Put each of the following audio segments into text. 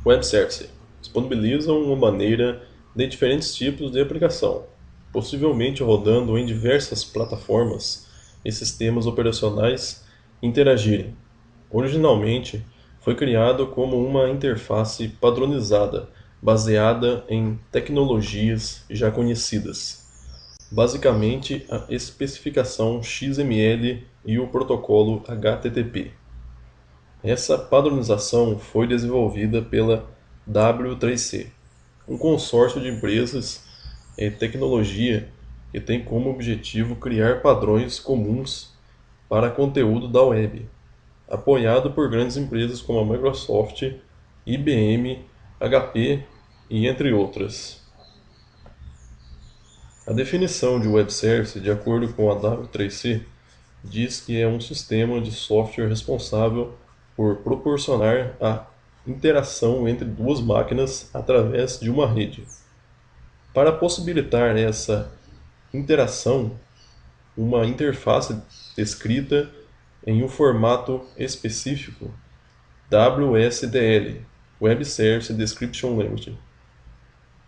Web Service disponibilizam uma maneira de diferentes tipos de aplicação, possivelmente rodando em diversas plataformas e sistemas operacionais interagirem. Originalmente, foi criado como uma interface padronizada, baseada em tecnologias já conhecidas, basicamente a especificação XML e o protocolo HTTP. Essa padronização foi desenvolvida pela W3C, um consórcio de empresas e tecnologia que tem como objetivo criar padrões comuns para conteúdo da web, apoiado por grandes empresas como a Microsoft, IBM, HP e entre outras. A definição de web service, de acordo com a W3C, diz que é um sistema de software responsável por proporcionar a interação entre duas máquinas através de uma rede. Para possibilitar essa interação, uma interface descrita em um formato específico, WSDL, Web Service Description Language,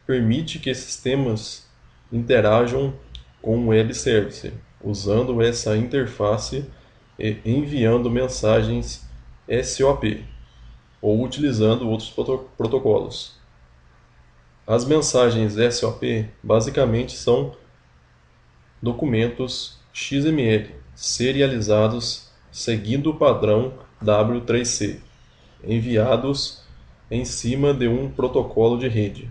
permite que sistemas interajam com o web service, usando essa interface e enviando mensagens SOP, ou utilizando outros protocolos. As mensagens SOP basicamente são documentos XML serializados seguindo o padrão W3C, enviados em cima de um protocolo de rede.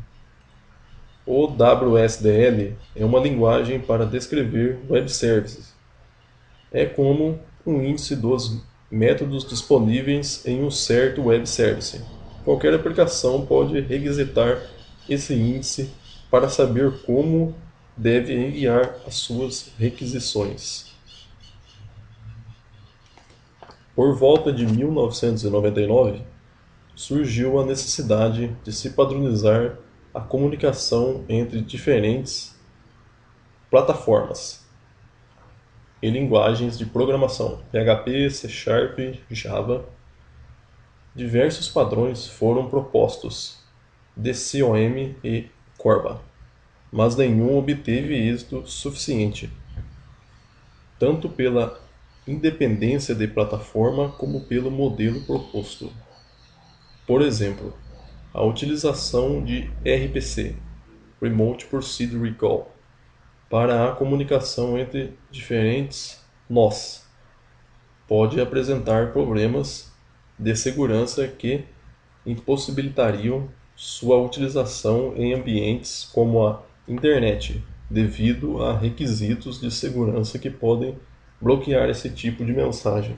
O WSDL é uma linguagem para descrever web services. É como um índice dos métodos disponíveis em um certo web service. Qualquer aplicação pode requisitar esse índice para saber como deve enviar as suas requisições. Por volta de 1999, surgiu a necessidade de se padronizar a comunicação entre diferentes plataformas e linguagens de programação, PHP, C Sharp, Java. Diversos padrões foram propostos, DCOM e Corba, mas nenhum obteve êxito suficiente, tanto pela independência de plataforma como pelo modelo proposto. Por exemplo, a utilização de RPC, Remote Procedure Recall, para a comunicação entre diferentes nós, pode apresentar problemas de segurança que impossibilitariam sua utilização em ambientes como a internet, devido a requisitos de segurança que podem bloquear esse tipo de mensagem.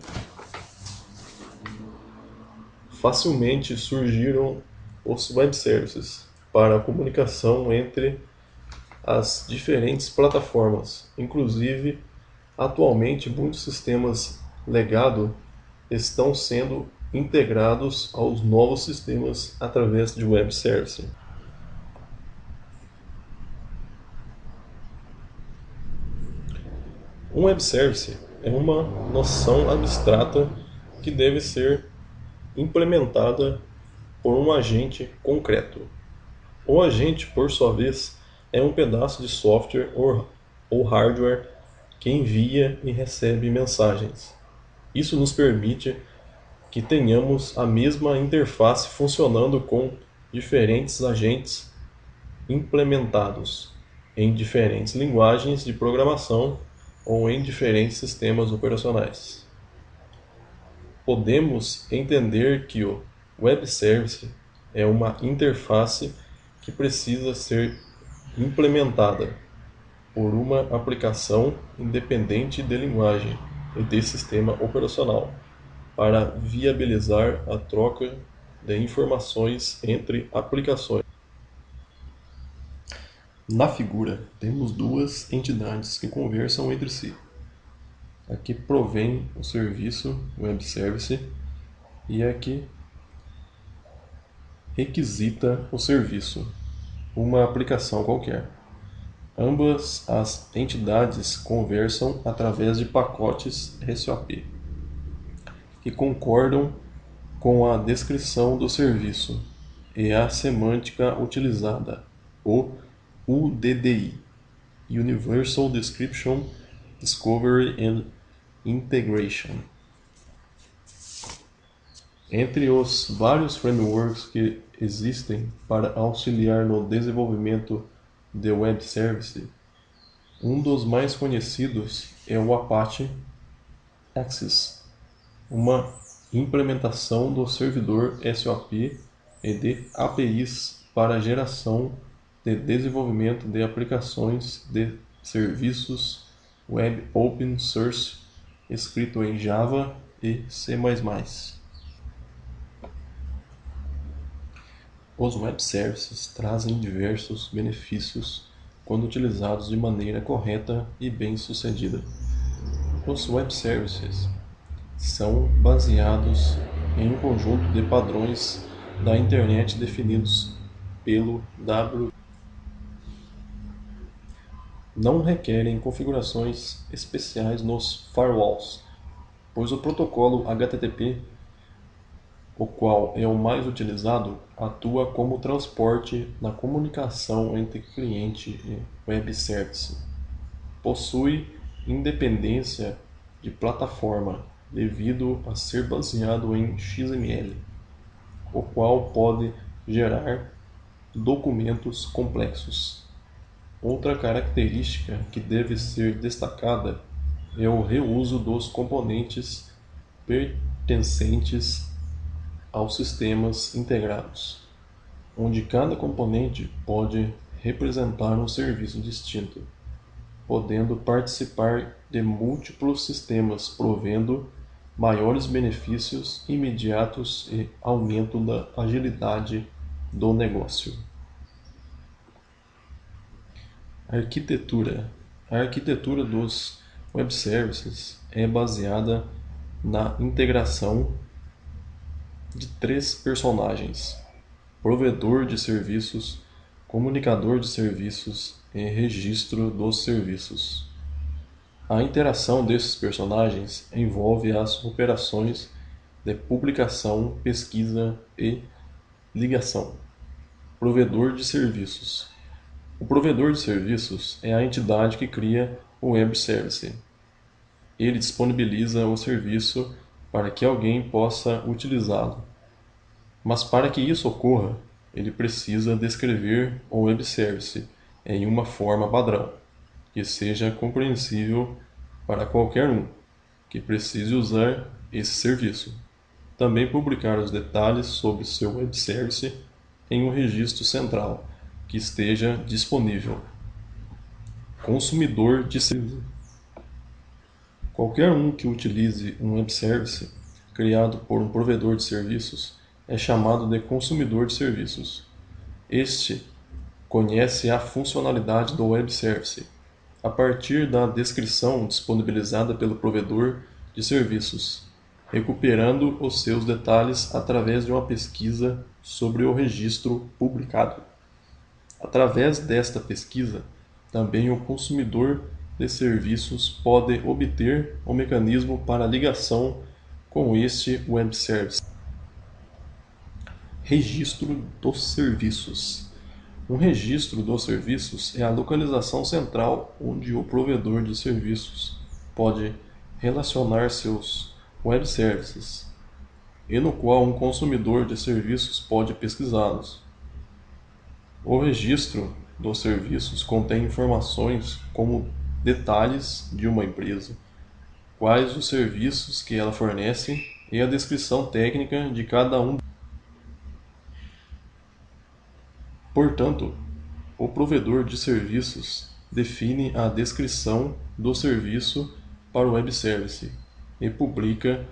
Facilmente surgiram os web services para a comunicação entre as diferentes plataformas. Inclusive, atualmente muitos sistemas legado estão sendo integrados aos novos sistemas através de web service. Um web service é uma noção abstrata que deve ser implementada por um agente concreto. O agente, por sua vez, é um pedaço de software ou hardware que envia e recebe mensagens. Isso nos permite que tenhamos a mesma interface funcionando com diferentes agentes implementados em diferentes linguagens de programação ou em diferentes sistemas operacionais. Podemos entender que o web service é uma interface que precisa ser implementada por uma aplicação independente de linguagem e de sistema operacional, para viabilizar a troca de informações entre aplicações. Na figura, temos duas entidades que conversam entre si. A que provém o serviço web service e a que requisita o serviço, uma aplicação qualquer. Ambas as entidades conversam através de pacotes SOP, que concordam com a descrição do serviço é a semântica utilizada, o UDDI, Universal Description, Discovery and Integration. Entre os vários frameworks que existem para auxiliar no desenvolvimento de web service, um dos mais conhecidos é o Apache Axis, uma implementação do servidor SOAP e de APIs para geração de desenvolvimento de aplicações de serviços web open source escrito em Java e C++. Os web services trazem diversos benefícios quando utilizados de maneira correta e bem-sucedida. Os web services são baseados em um conjunto de padrões da internet definidos pelo W. Não requerem configurações especiais nos firewalls, pois o protocolo HTTP, o qual é o mais utilizado, atua como transporte na comunicação entre cliente e web service. Possui independência de plataforma devido a ser baseado em XML, o qual pode gerar documentos complexos. Outra característica que deve ser destacada é o reuso dos componentes pertencentes aos sistemas integrados, onde cada componente pode representar um serviço distinto, podendo participar de múltiplos sistemas, provendo maiores benefícios imediatos e aumento da agilidade do negócio. Arquitetura. A arquitetura dos web services é baseada na integração de três personagens: provedor de serviços, comunicador de serviços e registro dos serviços. A interação desses personagens envolve as operações de publicação, pesquisa e ligação. Provedor de serviços. O provedor de serviços é a entidade que cria o web service. Ele disponibiliza o serviço para que alguém possa utilizá-lo. Mas para que isso ocorra, ele precisa descrever o web service em uma forma padrão, que seja compreensível para qualquer um que precise usar esse serviço. Também publicar os detalhes sobre seu web service em um registro central que esteja disponível. Consumidor de serviço. Qualquer um que utilize um web service criado por um provedor de serviços é chamado de consumidor de serviços. Este conhece a funcionalidade do web service a partir da descrição disponibilizada pelo provedor de serviços, recuperando os seus detalhes através de uma pesquisa sobre o registro publicado. Através desta pesquisa, também o consumidor de serviços pode obter um mecanismo para ligação com este web service. Registro dos serviços. Um registro dos serviços é a localização central onde o provedor de serviços pode relacionar seus web services e no qual um consumidor de serviços pode pesquisá-los. O registro dos serviços contém informações como detalhes de uma empresa, quais os serviços que ela fornece e a descrição técnica de cada um. Portanto, o provedor de serviços define a descrição do serviço para o web service e publica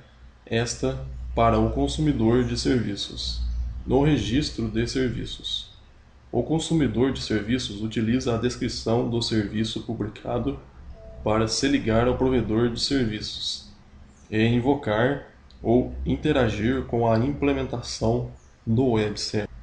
esta para o consumidor de serviços, no registro de serviços. O consumidor de serviços utiliza a descrição do serviço publicado para se ligar ao provedor de serviços e invocar ou interagir com a implementação do web service.